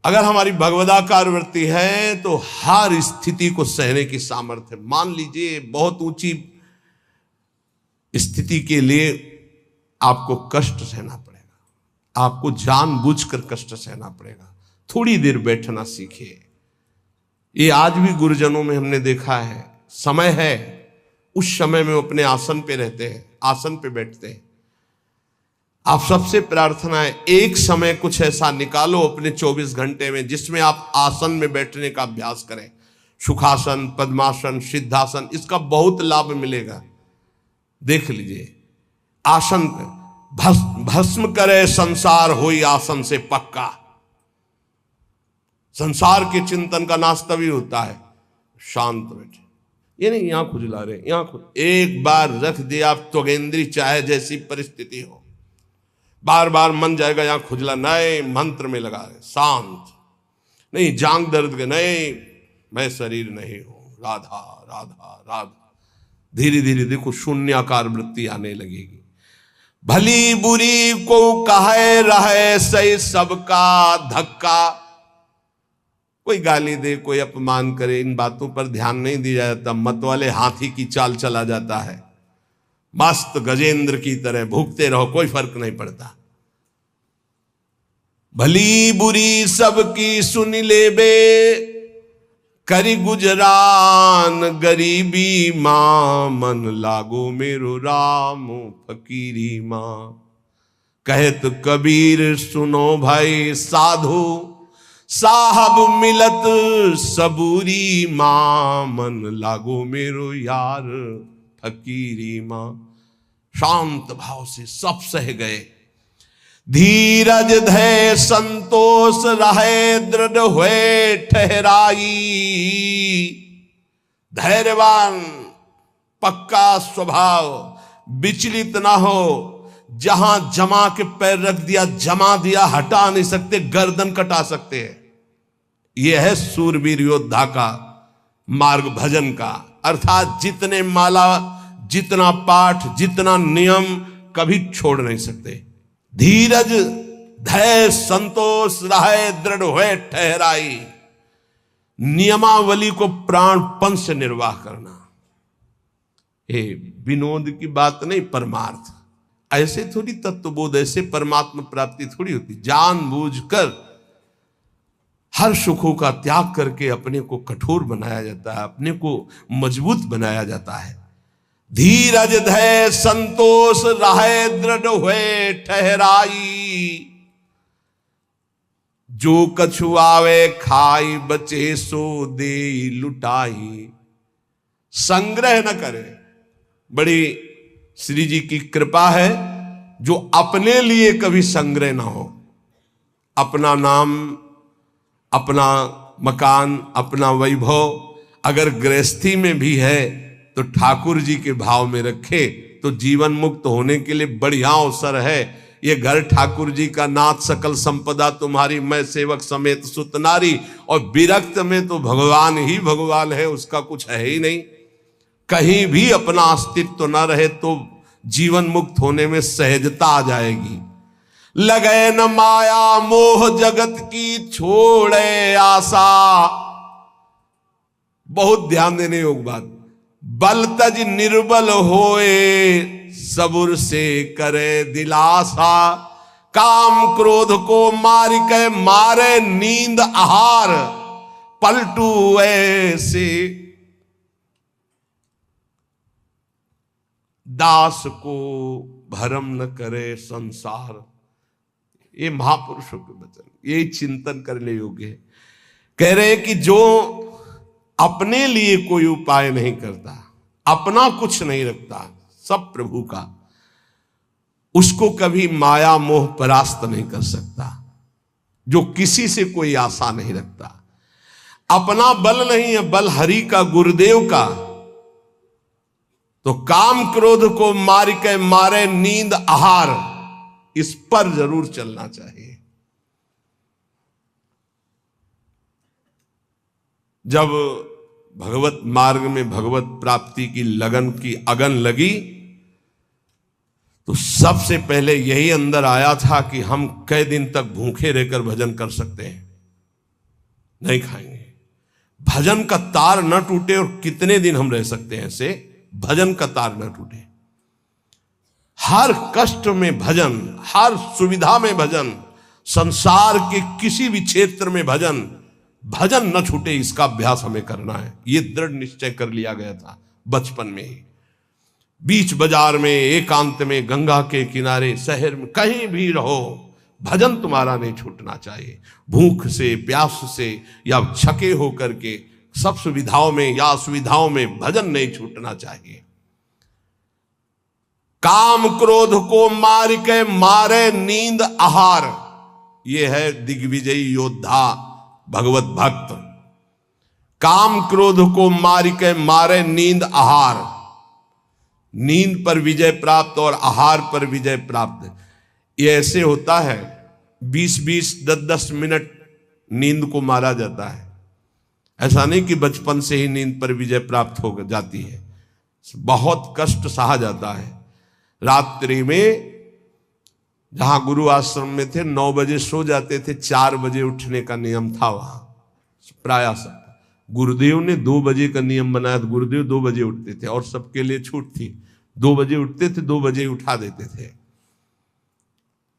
अगर हमारी भगवदाकार वृत्ति है तो हर स्थिति को सहने की सामर्थ्य। मान लीजिए बहुत ऊंची स्थिति के लिए आपको कष्ट सहना पड़ेगा, आपको जानबूझकर कष्ट सहना पड़ेगा, थोड़ी देर बैठना सीखिए। ये आज भी गुरुजनों में हमने देखा है, समय है, उस समय में अपने आसन पे रहते हैं, आसन पे बैठते हैं। आप सबसे प्रार्थना है एक समय कुछ ऐसा निकालो अपने 24 घंटे में जिसमें आप आसन में बैठने का अभ्यास करें। सुखासन, पद्मासन, सिद्धासन, इसका बहुत लाभ मिलेगा। देख लीजिए, आसन भस्म करे संसार होई आसन से पक्का। संसार के चिंतन का नाश तभी होता है शांत बैठे। ये नहीं यहां खुजला रहे, एक बार रख दिया आप त्वगेंद्री, चाहे जैसी परिस्थिति हो, बार बार मन जाएगा यहां खुजला, नए मंत्र में लगा रहे, शांत नहीं, जांग दर्द के नहीं, मैं शरीर नहीं हूं, राधा राधा राधा। धीरे धीरे देखो शून्याकार वृत्ति आने लगेगी। भली बुरी को कहे रहे सही सबका धक्का। कोई गाली दे, कोई अपमान करे, इन बातों पर ध्यान नहीं दिया जाता। मत वाले हाथी की चाल चला जाता है, मस्त गजेंद्र की तरह भूखते रहो, कोई फर्क नहीं पड़ता। भली बुरी सबकी सुन ले बे, करी गुजरान गरीबी मां, मन लागो मेरो राम फकीरी मां। कहत कबीर सुनो भाई साधु, साहब मिलत सबूरी मां, मन लागो मेरो यार फकीरी मां। शांत भाव से सब सह गए। धीरज धै संतोष रहे, दृढ़ हुए ठहराई। धैर्यवान, पक्का स्वभाव, विचलित ना हो। जहां जमा के पैर रख दिया, जमा दिया, हटा नहीं सकते, गर्दन कटा सकते हैं। यह है सूरवीर योद्धा का मार्ग, भजन का। अर्थात जितने माला, जितना पाठ, जितना नियम, कभी छोड़ नहीं सकते। धीरज धैर्य संतोष रहे, दृढ़ हुए ठहराई। नियमावली को प्राणपन से निर्वाह करना, ये विनोद की बात नहीं, परमार्थ। ऐसे थोड़ी तत्वबोध, ऐसे परमात्मा प्राप्ति थोड़ी होती। जानबूझकर हर सुखों का त्याग करके अपने को कठोर बनाया जाता है, अपने को मजबूत बनाया जाता है। धीरज धैर्य संतोष रहे, दृढ़ हुए ठहराई। जो कछु आवे खाई, बचे सो दे लुटाई। संग्रह न करे। बड़ी श्री जी की कृपा है जो अपने लिए कभी संग्रह ना हो। अपना नाम, अपना मकान, अपना वैभव अगर गृहस्थी में भी है तो ठाकुर जी के भाव में रखे तो जीवन मुक्त होने के लिए बढ़िया अवसर है। ये घर ठाकुर जी का, नाथ सकल संपदा तुम्हारी, मैं सेवक समेत सुत नारी। और विरक्त में तो भगवान ही भगवान है, उसका कुछ है ही नहीं। कहीं भी अपना अस्तित्व न रहे तो जीवन मुक्त होने में सहजता आ जाएगी। लगे न माया मोह जगत की, छोड़े आशा। बहुत ध्यान देने योग बात। बल तज निर्बल होए, सबुर से करे दिलासा। काम क्रोध को मार के मारे नींद आहार, पलटू ऐसे। दास को भरम न करे संसार। ये महापुरुषों के वचन, ये चिंतन करने योग्य है। कह रहे कि जो अपने लिए कोई उपाय नहीं करता, अपना कुछ नहीं रखता, सब प्रभु का, उसको कभी माया मोह परास्त नहीं कर सकता। जो किसी से कोई आशा नहीं रखता, अपना बल नहीं है, बल हरि का, गुरुदेव का। तो काम क्रोध को मार के मारे नींद आहार, इस पर जरूर चलना चाहिए। जब भगवत मार्ग में भगवत प्राप्ति की लगन की अगन लगी तो सबसे पहले यही अंदर आया था कि हम कई दिन तक भूखे रहकर भजन कर सकते हैं। नहीं खाएंगे। भजन का तार न टूटे, और कितने दिन हम रह सकते हैं ऐसे, भजन का तार न टूटे। हर कष्ट में भजन, हर सुविधा में भजन, संसार के किसी भी क्षेत्र में भजन, भजन न छूटे, इसका अभ्यास हमें करना है। ये दृढ़ निश्चय कर लिया गया था बचपन में ही। बीच बाजार में, एकांत में, गंगा के किनारे, शहर में, कहीं भी रहो, भजन तुम्हारा नहीं छूटना चाहिए। भूख से, प्यास से या छके हो करके, सब सुविधाओं में या असुविधाओं में भजन नहीं छूटना चाहिए। काम क्रोध को मार के मारे नींद आहार, यह है दिग्विजयी योद्धा भगवत भक्त। काम क्रोध को मार के मारे नींद आहार, नींद पर विजय प्राप्त और आहार पर विजय प्राप्त। ये ऐसे होता है, 20-20, 10-10 मिनट नींद को मारा जाता है। ऐसा नहीं कि बचपन से ही नींद पर विजय प्राप्त हो जाती है, बहुत कष्ट सहा जाता है। रात्रि में जहां गुरु आश्रम में थे 9 बजे सो जाते थे, 4 बजे उठने का नियम था वहां प्रायः सब। गुरुदेव ने 2 बजे का नियम बनाया, तो गुरुदेव 2 बजे उठते थे और सबके लिए छूट थी। 2 बजे उठते थे, 2 बजे उठा देते थे।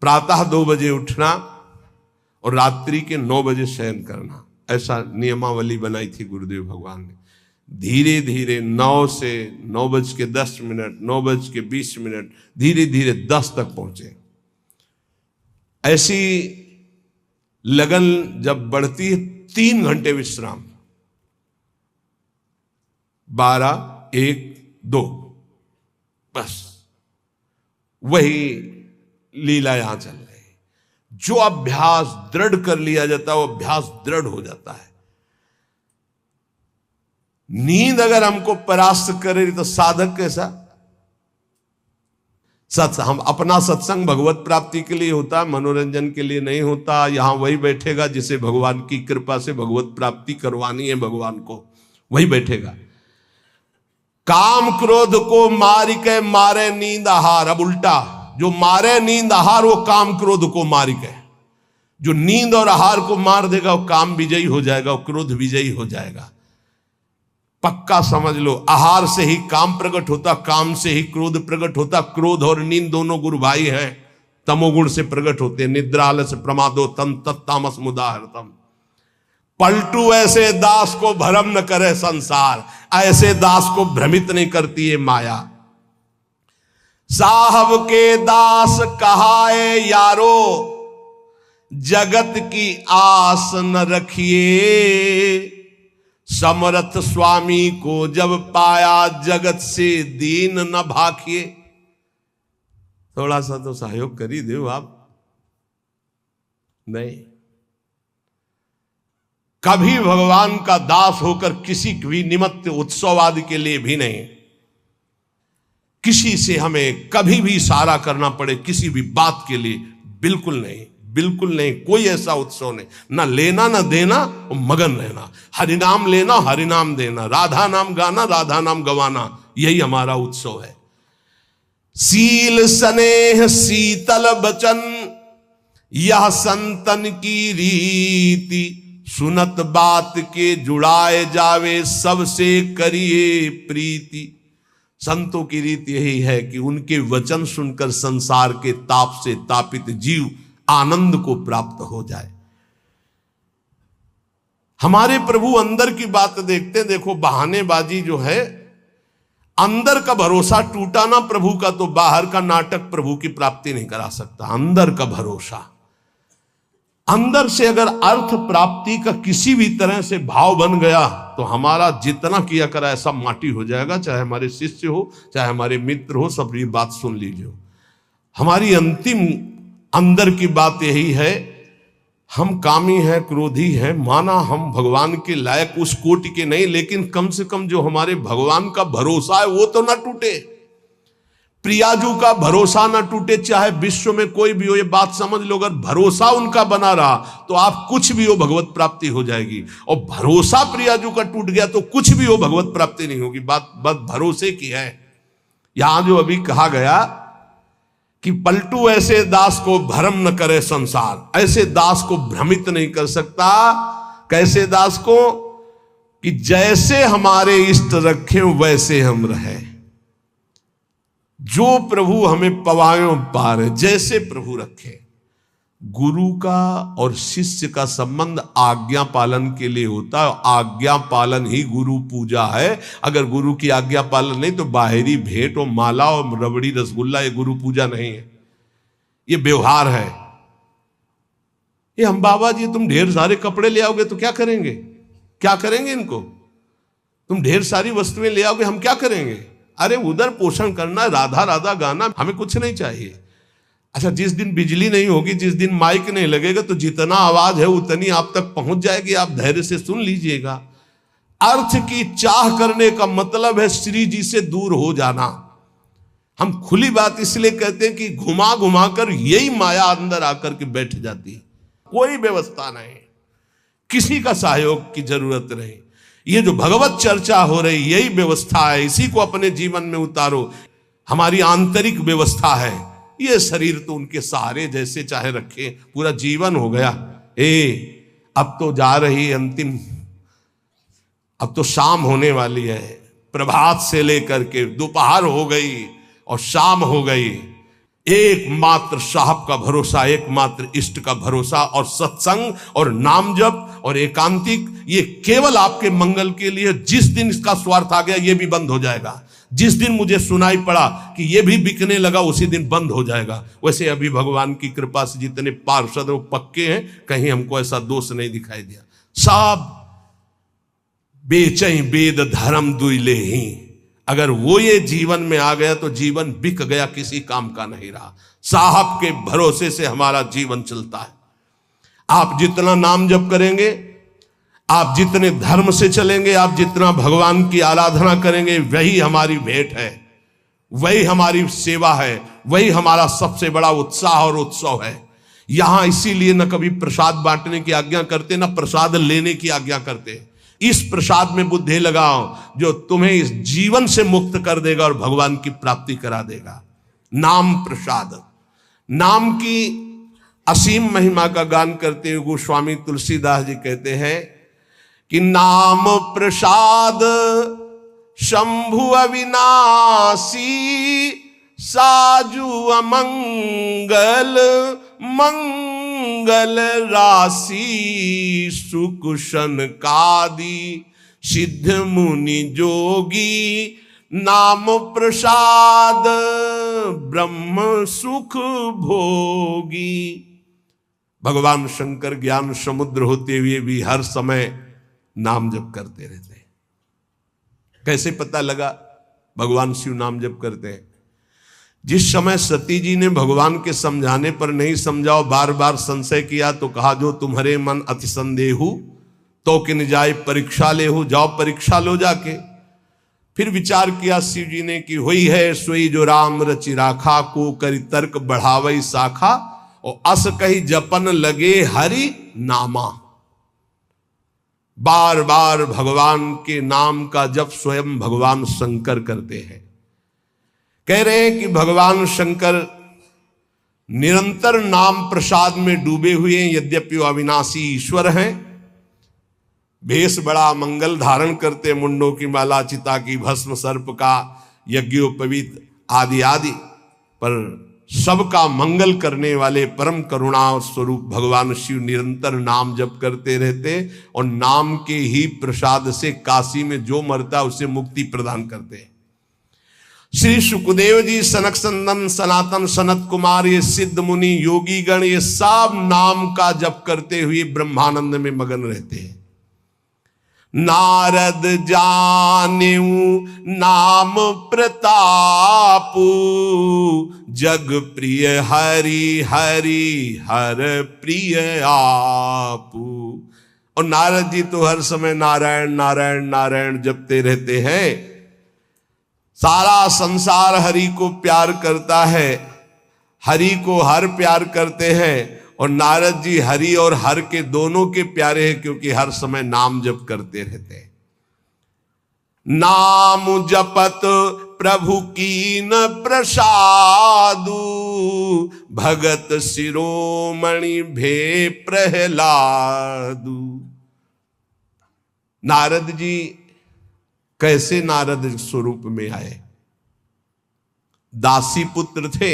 प्रातः 2 बजे उठना और रात्रि के 9 बजे शयन करना, ऐसा नियमावली बनाई थी गुरुदेव भगवान ने। धीरे धीरे 9 से 9:10, 9:20, धीरे धीरे 10 तक पहुंचे। ऐसी लगन जब बढ़ती है, 3 घंटे विश्राम, 12, 1, 2, बस वही लीला यहां चल रही है। जो अभ्यास दृढ़ कर लिया जाता है, वो अभ्यास दृढ़ हो जाता है। नींद अगर हमको परास्त करे तो साधक कैसा? हम अपना सत्संग भगवत प्राप्ति के लिए होता है, मनोरंजन के लिए नहीं होता। यहां वही बैठेगा जिसे भगवान की कृपा से भगवत प्राप्ति करवानी है, भगवान को वही बैठेगा। काम क्रोध को मार के मारे नींद आहार। अब उल्टा, जो मारे नींद आहार वो काम क्रोध को मार के, जो नींद और आहार को मार देगा वो काम विजयी हो जाएगा, वो क्रोध विजयी हो जाएगा। पक्का समझ लो, आहार से ही काम प्रकट होता, काम से ही क्रोध प्रकट होता। क्रोध और नींद दोनों गुरु भाई हैं, तमोगुण से प्रकट होते हैं। निद्रा आलस्य प्रमादो तम तत्तामस मुदाहरतम। पलटू ऐसे दास को भ्रम न करे संसार, ऐसे दास को भ्रमित नहीं करती है माया। साहब के दास कहाए यारो, जगत की आस न रखिए। समर्थ स्वामी को जब पाया, जगत से दीन न भाखिए। थोड़ा सा तो सहयोग कर ही दो आप। नहीं, कभी भगवान का दास होकर किसी भी निमित्त उत्सव आदि के लिए भी नहीं, किसी से हमें कभी भी इशारा करना पड़े किसी भी बात के लिए, बिल्कुल नहीं, बिल्कुल नहीं। कोई ऐसा उत्सव नहीं, ना लेना ना देना, मगन रहना। हरिनाम लेना, हरिनाम देना, राधा नाम गाना, राधा नाम गवाना, यही हमारा उत्सव है। सील स्नेह शीतल बचन, यह संतन की रीति। सुनत बात के जुड़ाए जावे, सबसे करिए प्रीति। संतों की रीति यही है कि उनके वचन सुनकर संसार के ताप से तापित जीव आनंद को प्राप्त हो जाए। हमारे प्रभु अंदर की बात देखते हैं। देखो, बहानेबाजी जो है, अंदर का भरोसा टूटा ना प्रभु का, तो बाहर का नाटक प्रभु की प्राप्ति नहीं करा सकता। अंदर का भरोसा, अंदर से अगर अर्थ प्राप्ति का किसी भी तरह से भाव बन गया, तो हमारा जितना किया करा ऐसा माटी हो जाएगा। चाहे हमारे शिष्य हो, चाहे हमारे मित्र हो, सब ये बात सुन लीजिए। हमारी अंतिम अंदर की बात यही है, हम कामी हैं, क्रोधी हैं, माना हम भगवान के लायक उस कोटि के नहीं, लेकिन कम से कम जो हमारे भगवान का भरोसा है वो तो ना टूटे। प्रियाजू का भरोसा ना टूटे, चाहे विश्व में कोई भी हो। ये बात समझ लो, अगर भरोसा उनका बना रहा तो आप कुछ भी हो भगवत प्राप्ति हो जाएगी, और भरोसा प्रियाजू का टूट गया तो कुछ भी हो भगवत प्राप्ति नहीं होगी। बात भरोसे की है। यहां जो अभी कहा गया कि पलटू ऐसे दास को भ्रम न करे संसार, ऐसे दास को भ्रमित नहीं कर सकता। कैसे दास को? कि जैसे हमारे इष्ट रखें वैसे हम रहें। जो प्रभु हमें पवायों पार, जैसे प्रभु रखे। गुरु का और शिष्य का संबंध आज्ञा पालन के लिए होता है। आज्ञा पालन ही गुरु पूजा है। अगर गुरु की आज्ञा पालन नहीं तो बाहरी भेंट और माला और रबड़ी रसगुल्ला, ये गुरु पूजा नहीं है, ये व्यवहार है। ये हम बाबा जी तुम ढेर सारे कपड़े ले आओगे तो क्या करेंगे? क्या करेंगे इनको? तुम ढेर सारी वस्तुएं ले आओगे, हम क्या करेंगे? अरे उधर पोषण करना, राधा राधा गाना, हमें कुछ नहीं चाहिए। अच्छा, जिस दिन बिजली नहीं होगी, जिस दिन माइक नहीं लगेगा, तो जितना आवाज है उतनी आप तक पहुंच जाएगी, आप धैर्य से सुन लीजिएगा। अर्थ की चाह करने का मतलब है श्री जी से दूर हो जाना। हम खुली बात इसलिए कहते हैं कि घुमा घुमा कर यही माया अंदर आकर के बैठ जाती है। कोई व्यवस्था नहीं, किसी का सहयोग की जरूरत नहीं। ये जो भगवत चर्चा हो रही यही व्यवस्था है, इसी को अपने जीवन में उतारो। हमारी आंतरिक व्यवस्था है। ये शरीर तो उनके सहारे जैसे चाहे रखे, पूरा जीवन हो गया। अब तो जा रही अंतिम, अब तो शाम होने वाली है। प्रभात से लेकर के दोपहर हो गई और शाम हो गई। एकमात्र साहब का भरोसा, एकमात्र इष्ट का भरोसा, और सत्संग और नाम जप और एकांतिक, ये केवल आपके मंगल के लिए। जिस दिन इसका स्वार्थ आ गया ये भी बंद हो जाएगा। जिस दिन मुझे सुनाई पड़ा कि ये भी बिकने लगा उसी दिन बंद हो जाएगा। वैसे अभी भगवान की कृपा से जितने पार्षद वो पक्के हैं, कहीं हमको ऐसा दोष नहीं दिखाई दिया। सब बेचैं वेद धर्म दुइले ही, अगर वो ये जीवन में आ गया तो जीवन बिक गया, किसी काम का नहीं रहा। साहब के भरोसे से हमारा जीवन चलता है। आप जितना नाम जप करेंगे, आप जितने धर्म से चलेंगे, आप जितना भगवान की आराधना करेंगे, वही हमारी भेंट है, वही हमारी सेवा है, वही हमारा सबसे बड़ा उत्साह और उत्सव है। यहां इसीलिए न कभी प्रसाद बांटने की आज्ञा करते, न प्रसाद लेने की आज्ञा करते। इस प्रसाद में बुद्धि लगाओ जो तुम्हें इस जीवन से मुक्त कर देगा और भगवान की प्राप्ति करा देगा। नाम प्रसाद, नाम की असीम महिमा का गान करते हुए गोस्वामी तुलसीदास जी कहते हैं कि नाम प्रसाद शंभु अविनाशी, साजु अमंगल मंगल राशि, सुख सनकादि सिद्ध मुनि जोगी, नाम प्रसाद ब्रह्म सुख भोगी। भगवान शंकर ज्ञान समुद्र होते हुए भी हर समय नाम जप करते रहते हैं। कैसे पता लगा भगवान शिव नाम जप करते हैं? जिस समय सती जी ने भगवान के समझाने पर नहीं समझाओ, बार बार संशय किया, तो कहा जो तुम्हारे मन अति संदेहु तो किन जाए परीक्षा ले हो, जाओ परीक्षा लो जाके। फिर विचार किया शिव जी ने कि हुई है सोई जो राम रचि राखा, को करी तर्क बढ़ावई शाखा, और अस कही जपन लगे हरि नामा। बार बार भगवान के नाम का जप स्वयं भगवान शंकर करते हैं। कह रहे हैं कि भगवान शंकर निरंतर नाम प्रसाद में डूबे हुए हैं। यद्यपि वो अविनाशी ईश्वर हैं, भेष बड़ा मंगल धारण करते, मुंडों की माला, चिता की भस्म, सर्प का यज्ञोपवीत आदि आदि, पर सबका मंगल करने वाले परम करुणा स्वरूप भगवान शिव निरंतर नाम जप करते रहते, और नाम के ही प्रसाद से काशी में जो मरता उसे मुक्ति प्रदान करते। श्री सुखदेव जी, सनक संदन, सनातन, सनत कुमार, ये सिद्ध मुनि, योगी गण, ये सब नाम का जप करते हुए ब्रह्मानंद में मगन रहते हैं। नारद जानेऊ नाम प्रतापू, जग प्रिय हरि हरि हर प्रिय आपू। और नारद जी तो हर समय नारायण नारायण नारायण जपते रहते हैं। सारा संसार हरि को प्यार करता है, हरि को हर प्यार करते हैं, और नारद जी हरि और हर के दोनों के प्यारे हैं, क्योंकि हर समय नाम जप करते रहते हैं। नाम जपत प्रभु कीन प्रसादु, भगत शिरोमणि भे प्रहलादु। नारद जी कैसे नारद स्वरूप में आए? दासी पुत्र थे।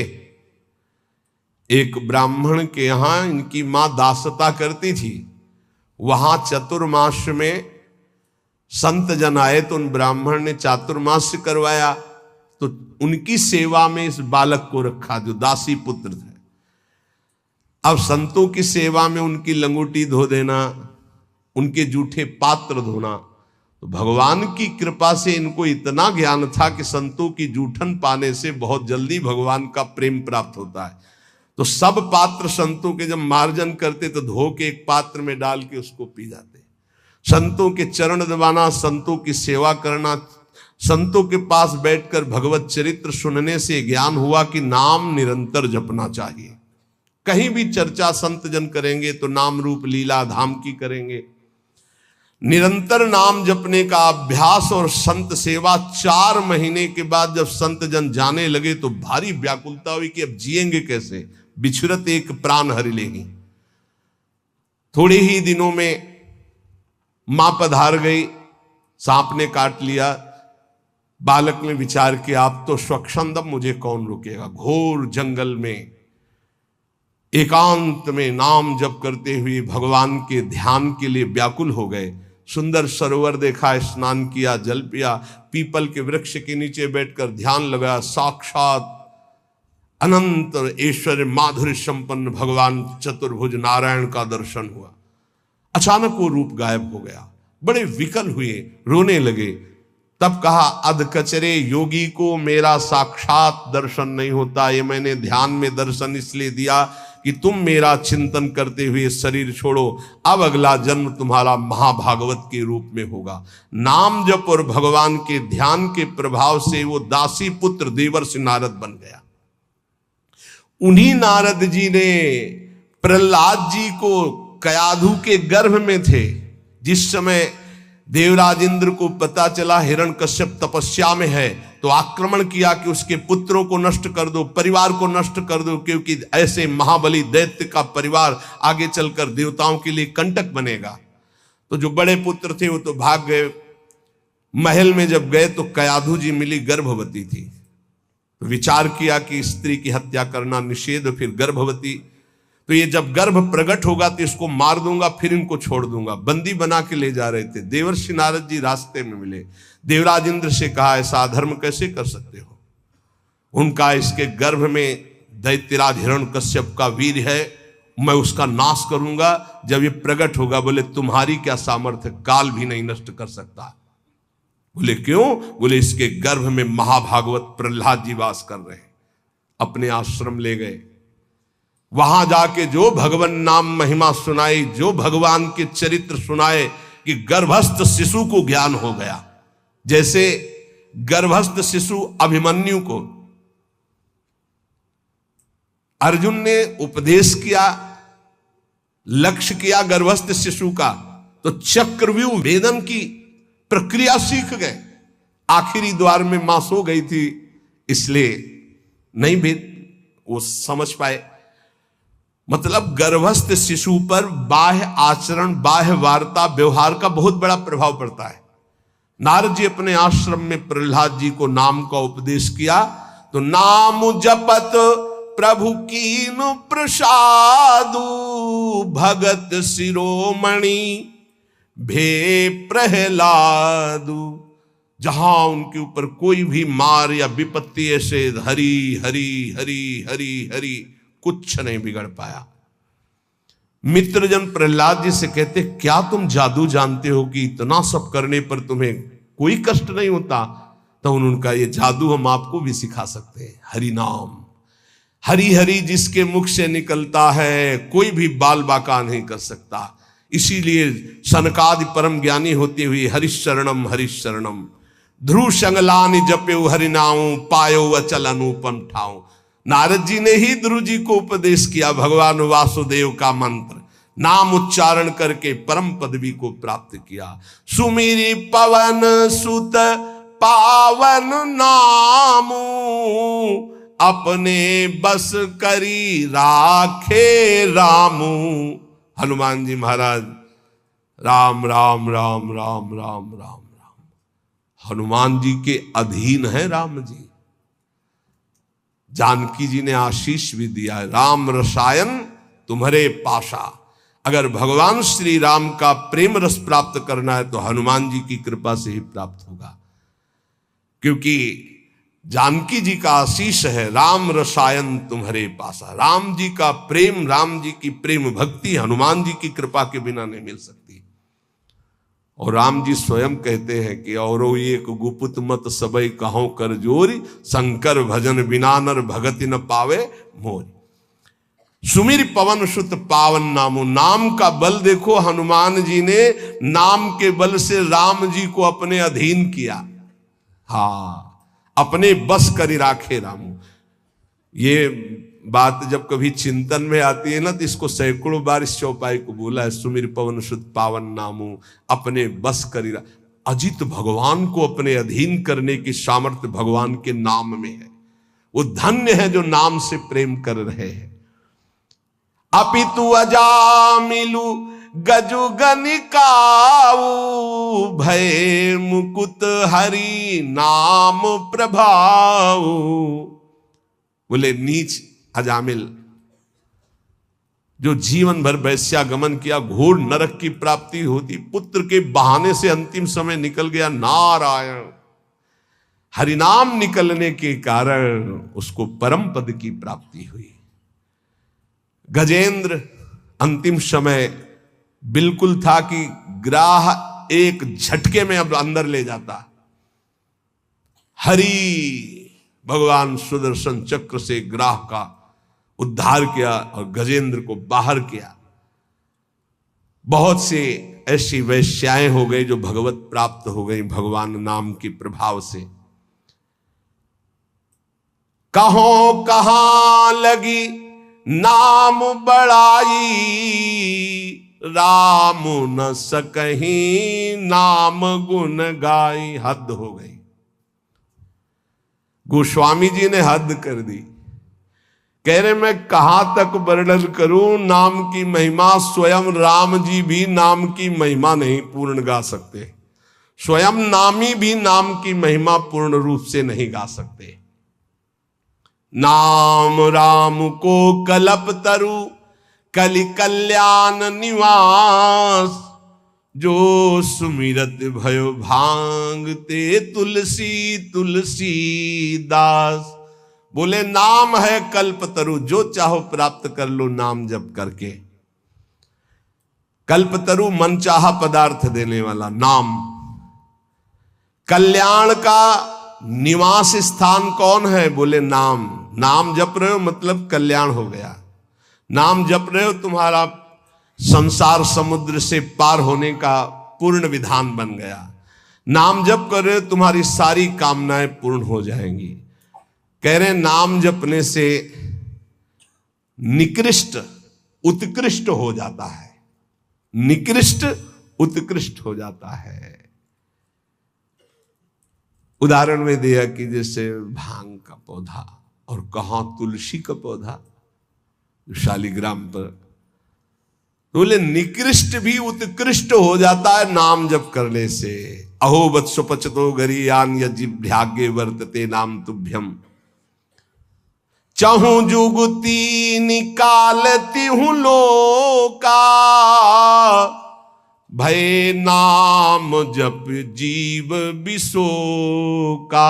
एक ब्राह्मण के यहां इनकी मां दासता करती थी। वहां चतुर्मास में संत जन आए तो उन ब्राह्मण ने चातुर्मास करवाया, तो उनकी सेवा में इस बालक को रखा जो दासी पुत्र थे। अब संतों की सेवा में उनकी लंगोटी धो देना, उनके जूठे पात्र धोना, तो भगवान की कृपा से इनको इतना ज्ञान था कि संतों की जूठन पाने से बहुत जल्दी भगवान का प्रेम प्राप्त होता है। तो सब पात्र संतों के जब मार्जन करते तो धो के एक पात्र में डाल के उसको पी जाते। संतों के चरण दबाना, संतों की सेवा करना, संतों के पास बैठकर भगवत चरित्र सुनने से ज्ञान हुआ कि नाम निरंतर जपना चाहिए। कहीं भी चर्चा संत जन करेंगे तो नाम रूप लीला धाम की करेंगे। निरंतर नाम जपने का अभ्यास और संत सेवा 4 महीने के बाद जब संत जन जाने लगे तो भारी व्याकुलता हुई कि अब जिएंगे कैसे, बिछुरत एक प्राण हरि लेगी। थोड़े ही दिनों में मां पधार गई, सांप ने काट लिया। बालक ने विचार किया अब तो स्वच्छंद, मुझे कौन रोकेगा। घोर जंगल में एकांत में नाम जप करते हुए भगवान के ध्यान के लिए व्याकुल हो गए। सुंदर सरोवर देखा, स्नान किया, जल पिया, पीपल के वृक्ष के नीचे बैठकर ध्यान लगाया। साक्षात अनंत ऐश्वर्य माधुर्य संपन्न भगवान चतुर्भुज नारायण का दर्शन हुआ। अचानक वो रूप गायब हो गया। बड़े विकल हुए, रोने लगे। तब कहा अध कचरे योगी को मेरा साक्षात दर्शन नहीं होता। ये मैंने ध्यान में दर्शन इसलिए दिया कि तुम मेरा चिंतन करते हुए शरीर छोड़ो। अब अगला जन्म तुम्हारा महाभागवत के रूप में होगा। नाम जप और भगवान के ध्यान के प्रभाव से वो दासी पुत्र देवर्षि नारद बन गया। उन्हीं नारद जी ने प्रहलाद जी को कयाधु के गर्भ में थे, जिस समय देवराज इंद्र को पता चला हिरण्यकश्यप तपस्या में है, तो आक्रमण किया कि उसके पुत्रों को नष्ट कर दो, परिवार को नष्ट कर दो, क्योंकि ऐसे महाबली दैत्य का परिवार आगे चलकर देवताओं के लिए कंटक बनेगा। तो जो बड़े पुत्र थे वो तो भाग गए। महल में जब गए तो कयाधु जी मिली, गर्भवती थी। तो विचार किया कि स्त्री की हत्या करना निषेध, फिर गर्भवती, तो ये जब गर्भ प्रकट होगा तो इसको मार दूंगा, फिर इनको छोड़ दूंगा। बंदी बना के ले जा रहे थे। देवर्षि नारद जी रास्ते में मिले। देवराज इंद्र से कहा ऐसा अधर्म कैसे कर सकते हो? उनका इसके गर्भ में दैत्यराज हिरण्यकश्यप का वीर है, मैं उसका नाश करूंगा जब ये प्रकट होगा। बोले तुम्हारी क्या सामर्थ्य, काल भी नहीं नष्ट कर सकता। बोले क्यों? बोले इसके गर्भ में महाभागवत प्रहलाद जी वास कर रहे हैं। अपने आश्रम ले गए। वहां जाके जो भगवान नाम महिमा सुनाई, जो भगवान के चरित्र सुनाए कि गर्भस्थ शिशु को ज्ञान हो गया। जैसे गर्भस्थ शिशु अभिमन्यु को अर्जुन ने उपदेश किया, लक्ष्य किया गर्भस्थ शिशु का, तो चक्रव्यूह भेदन की प्रक्रिया सीख गए। आखिरी द्वार में मां सो गई थी, इसलिए नहीं भेद वो समझ पाए। मतलब गर्भस्थ शिशु पर बाह्य आचरण, बाह्य वार्ता, व्यवहार का बहुत बड़ा प्रभाव पड़ता है। नारद जी अपने आश्रम में प्रहलाद जी को नाम का उपदेश किया, तो नाम जपत प्रभु कीनु प्रसादु, भगत शिरोमणि भे प्रहलादु। जहां उनके ऊपर कोई भी मार या विपत्ति ऐसे हरि हरि हरि हरि हरि, कुछ नहीं बिगड़ पाया। मित्रजन प्रहलाद जी से कहते क्या तुम जादू जानते हो कि इतना सब करने पर तुम्हें कोई कष्ट नहीं होता? तो उनका ये जादू हम आपको भी सिखा सकते हैं। हरि नाम, हरि हरि जिसके मुख से निकलता है कोई भी बाल बाका नहीं कर सकता। इसीलिए सनकादि परम ज्ञानी होते हुए हरिशरणम हरिशरणम ध्रुव संगलानि जप्यो हरिनाऊ, पायो अचल अनुपम ठाऊ। नारद जी ने ही ध्रुव जी को उपदेश किया भगवान वासुदेव का मंत्र, नाम उच्चारण करके परम पदवी को प्राप्त किया। सुमिरी पवन सुत पावन नामू, अपने बस करी राखे रामू। हनुमान जी महाराज राम राम राम राम राम राम राम। हनुमान जी के अधीन है राम जी। जानकी जी ने आशीष भी दिया है, राम रसायन तुम्हारे पाशा। अगर भगवान श्री राम का प्रेम रस प्राप्त करना है तो हनुमान जी की कृपा से ही प्राप्त होगा, क्योंकि जानकी जी का आशीष है, राम रसायन तुम्हारे पासा। राम जी का प्रेम, राम जी की प्रेम भक्ति हनुमान जी की कृपा के बिना नहीं मिल सकती। और राम जी स्वयं कहते हैं कि औरो एक गुपुत मत सबई कहो कर जोरी, शंकर भजन बिना नर भगति न पावे मोरी। सुमिर पवन सुत पावन नामो। नाम का बल देखो, हनुमान जी ने नाम के बल से राम जी को अपने अधीन किया। हाँ, अपने बस करी राखे रामू। ये बात जब कभी चिंतन में आती है ना, तो इसको सैकड़ों बार इस चौपाई को बोला है, सुमिर पवन सुत पावन नामू, अपने बस करी। अजित भगवान को अपने अधीन करने की सामर्थ्य भगवान के नाम में है। वो धन्य है जो नाम से प्रेम कर रहे हैं। अपितु अजामिलु गजु गनिकाऊ, भय मुकुत हरि नाम प्रभाऊ। बोले नीच अजामिल जो जीवन भर वैश्यागमन किया, घोर नरक की प्राप्ति होती, पुत्र के बहाने से अंतिम समय निकल गया। नारायण हरिनाम निकलने के कारण उसको परम पद की प्राप्ति हुई। गजेंद्र अंतिम समय बिल्कुल था कि ग्राह एक झटके में अब अंदर ले जाता। हरि भगवान सुदर्शन चक्र से ग्राह का उद्धार किया और गजेंद्र को बाहर किया। बहुत से ऐसी वैश्याएं हो गई जो भगवत प्राप्त हो गई भगवान नाम के प्रभाव से। कहो कहां लगी नाम बड़ाई, राम न सकहीं नाम गुण गाई। हद हो गई। गोस्वामी जी ने हद कर दी। कह रहे मैं कहां तक वर्णन करूं नाम की महिमा। स्वयं राम जी भी नाम की महिमा नहीं पूर्ण गा सकते, स्वयं नामी भी नाम की महिमा पूर्ण रूप से नहीं गा सकते। नाम राम को कलप तरु कलि कल्याण निवास, जो सुमिरत भयो भांगते तुलसी तुलसी दास। बोले नाम है कल्पतरु, जो चाहो प्राप्त कर लो नाम जप करके। कल्पतरु मनचाहा पदार्थ देने वाला नाम। कल्याण का निवास स्थान कौन है? बोले नाम। नाम जप रहे हो मतलब कल्याण हो गया। नाम जप रहे हो तुम्हारा संसार समुद्र से पार होने का पूर्ण विधान बन गया। नाम जप कर रहे हो तुम्हारी सारी कामनाएं पूर्ण हो जाएंगी। कह रहे नाम जपने से निकृष्ट उत्कृष्ट हो जाता है, निकृष्ट उत्कृष्ट हो जाता है। उदाहरण में दिया कि जैसे भांग का पौधा और कहां तुलसी का पौधा शालिग्राम पर, बोले निकृष्ट भी उत्कृष्ट हो जाता है नाम जप करने से। अहो वत्सो पचतो गरियान यजिभ्यागे वर्तते नाम तुभ्यम, चाहूं जुगती निकालती हूं लोका, भय नाम जप जीव विशोका।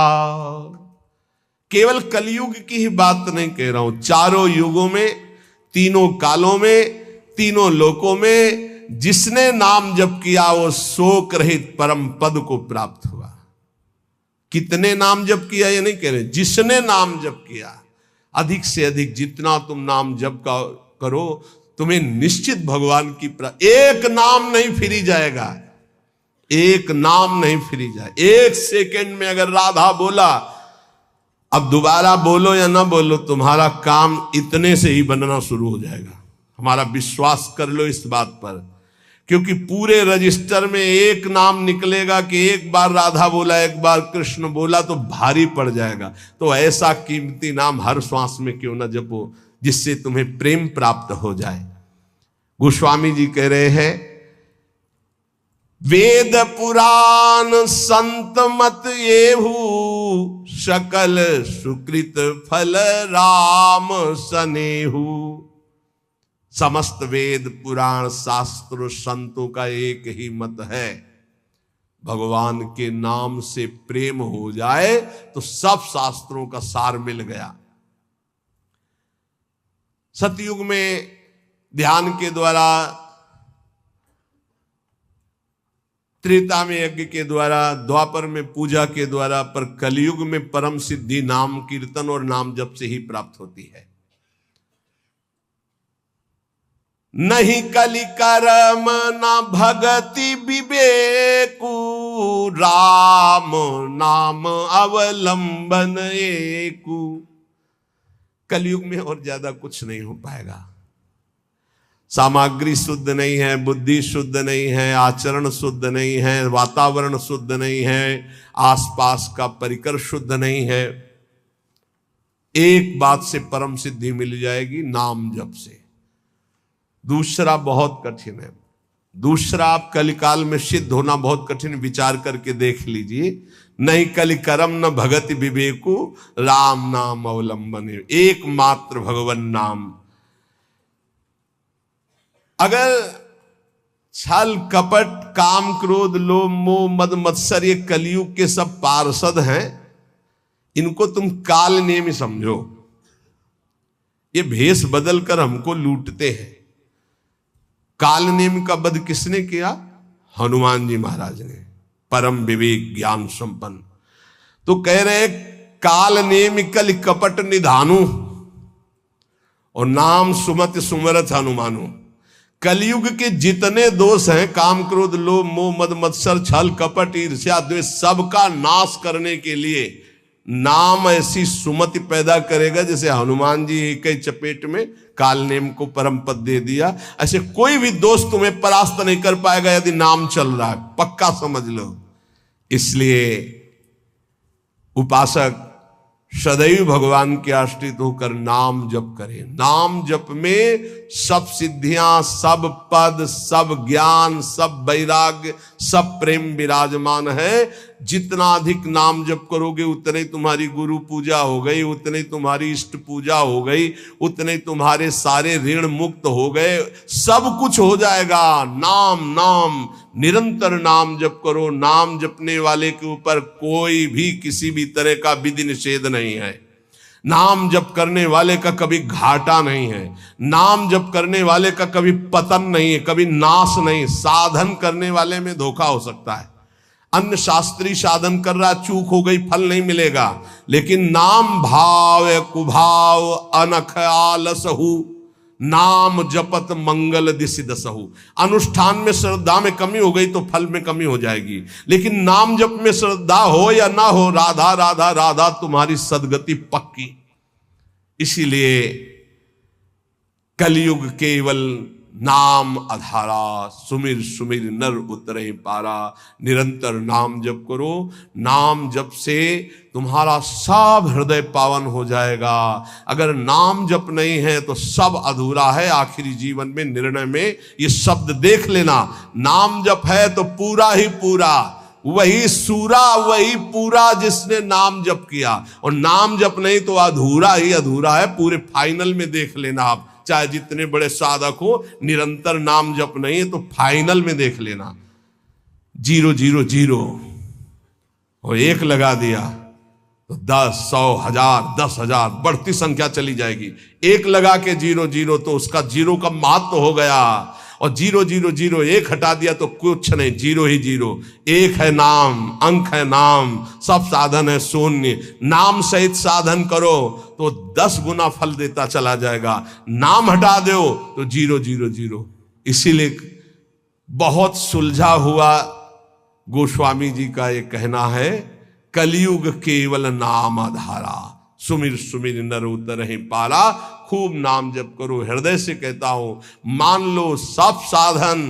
केवल कलयुग की ही बात नहीं कह रहा हूं, चारों युगों में, तीनों कालों में, तीनों लोकों में जिसने नाम जप किया वो शोक रहित परम पद को प्राप्त हुआ। कितने नाम जप किया ये नहीं कह रहे, जिसने नाम जप किया। अधिक से अधिक जितना तुम नाम जप का करो तुम्हें निश्चित भगवान की एक नाम नहीं फिरी जाएगा, एक नाम नहीं फिरी जाए। एक सेकंड में अगर राधा बोला, अब दोबारा बोलो या ना बोलो, तुम्हारा काम इतने से ही बनना शुरू हो जाएगा। हमारा विश्वास कर लो इस बात पर, क्योंकि पूरे रजिस्टर में एक नाम निकलेगा कि एक बार राधा बोला, एक बार कृष्ण बोला तो भारी पड़ जाएगा। तो ऐसा कीमती नाम हर श्वास में क्यों ना जपो जिससे तुम्हें प्रेम प्राप्त हो जाए। गोस्वामी जी कह रहे हैं वेद पुराण संत मत येहू, सकल सुकृत फल राम सनेहू। समस्त वेद पुराण शास्त्र संतों का एक ही मत है, भगवान के नाम से प्रेम हो जाए तो सब शास्त्रों का सार मिल गया। सतयुग में ध्यान के द्वारा, त्रेता में यज्ञ के द्वारा, द्वापर में पूजा के द्वारा, पर कलयुग में परम सिद्धि नाम कीर्तन और नाम जप से ही प्राप्त होती है। नहीं कलि करम न भगति विवेकु, राम नाम अवलंबन एकु। कलयुग में और ज्यादा कुछ नहीं हो पाएगा। सामग्री शुद्ध नहीं है, बुद्धि शुद्ध नहीं है, आचरण शुद्ध नहीं है, वातावरण शुद्ध नहीं है, आसपास का परिकर शुद्ध नहीं है। एक बात से परम सिद्धि मिल जाएगी, नाम जप से। दूसरा बहुत कठिन है। दूसरा आप कलिकाल में सिद्ध होना बहुत कठिन, विचार करके देख लीजिए। नहीं कलि करम न भगति विवेकु, राम नाम अवलंबन। एकमात्र भगवन नाम। अगर छल कपट काम क्रोध लोभ मोह मद मत्सर ये कलयुग के सब पार्षद हैं, इनको तुम काल नेमी समझो। ये भेष बदल कर हमको लूटते हैं। काल नेम का वध किसने किया? हनुमान जी महाराज ने, परम विवेक ज्ञान संपन्न। तो कह रहे काल नेम कल कपट निधानु, और नाम सुमत सुमरत हनुमानु। कलयुग के जितने दोष हैं, काम क्रोध लोभ मोह मद मत्सर छल कपट ईर्ष्या द्वेष, सबका नाश करने के लिए नाम ऐसी सुमति पैदा करेगा जैसे हनुमान जी एक ही चपेट में काल नेम को परम पद दे दिया। ऐसे कोई भी दोस्त तुम्हें परास्त नहीं कर पाएगा यदि नाम चल रहा है, पक्का समझ लो। इसलिए उपासक सदैव भगवान के आश्रित होकर नाम जप करें। नाम जप में सब सिद्धियां, सब पद, सब ज्ञान, सब वैराग्य, सब प्रेम विराजमान है। जितना अधिक नाम जप करोगे उतने तुम्हारी गुरु पूजा हो गई, उतने तुम्हारी इष्ट पूजा हो गई, उतने तुम्हारे सारे ऋण मुक्त हो गए, सब कुछ हो जाएगा। नाम नाम निरंतर नाम जप करो। नाम जपने वाले के ऊपर कोई भी किसी भी तरह का विधि निषेध नहीं है। नाम जप करने वाले का कभी घाटा नहीं है। नाम जप करने वाले का कभी पतन नहीं है, कभी नाश नहीं। साधन करने वाले में धोखा हो सकता है। अन्य शास्त्री साधन कर रहा, चूक हो गई, फल नहीं मिलेगा। लेकिन नाम भाव कुभाव अनख आलसहु, नाम जपत मंगल दिशि दसहु। अनुष्ठान में श्रद्धा में कमी हो गई तो फल में कमी हो जाएगी, लेकिन नाम जप में श्रद्धा हो या ना हो, राधा राधा राधा तुम्हारी सदगति पक्की। इसीलिए कलयुग केवल नाम आधारा, सुमिर सुमिर नर उतरे पारा। निरंतर नाम जप करो। नाम जप से तुम्हारा सब हृदय पावन हो जाएगा। अगर नाम जप नहीं है तो सब अधूरा है। आखिरी जीवन में निर्णय में ये शब्द देख लेना, नाम जप है तो पूरा ही पूरा, वही सूरा वही पूरा जिसने नाम जप किया। और नाम जप नहीं तो अधूरा ही अधूरा है। पूरे फाइनल में देख लेना आप, चाहे जितने बड़े साधक हो, निरंतर नाम जप नहीं है तो फाइनल में देख लेना 0 0 0 और 1 लगा दिया तो 10 100 1000 10,000 बढ़ती संख्या चली जाएगी। 1 लगा के 0 0 तो उसका 0 का महत्व हो गया। और 0 0 0 1 हटा दिया तो कुछ नहीं, 0 ही 0। 1 है नाम, अंक है नाम, सब साधन है शून्य। नाम सहित साधन करो तो 10 गुना फल देता चला जाएगा। नाम हटा दो तो 0 0 0। इसीलिए बहुत सुलझा हुआ गोस्वामी जी का ये कहना है, कलयुग केवल नाम आधारा, सुमिर सुमिर नर उतरहि पारा। खूब नाम जप करो। हृदय से कहता हूं, मान लो सब साधन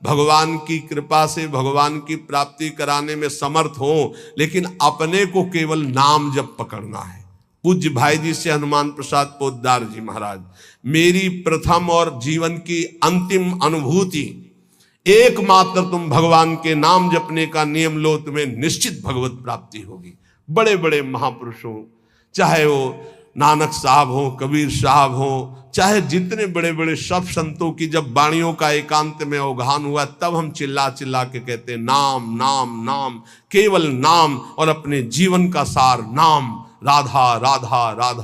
भगवान की कृपा से भगवान की प्राप्ति कराने में समर्थ हो, लेकिन अपने को केवल नाम जप पकड़ना है। पूज्य भाई जी से हनुमान प्रसाद पोद्दार जी महाराज, मेरी प्रथम और जीवन की अंतिम अनुभूति एकमात्र तुम भगवान के नाम जपने का नियम लो, तुम्हें निश्चित भगवत प्राप्ति होगी। बड़े बड़े महापुरुषों, चाहे वो नानक साहब हो, कबीर साहब हो, चाहे जितने बड़े बड़े सब संतों की जब वाणियों का एकांत में अवगाहन हुआ, तब हम चिल्ला चिल्ला के कहते हैं नाम नाम नाम, केवल नाम, और अपने जीवन का सार नाम, राधा राधा राधा।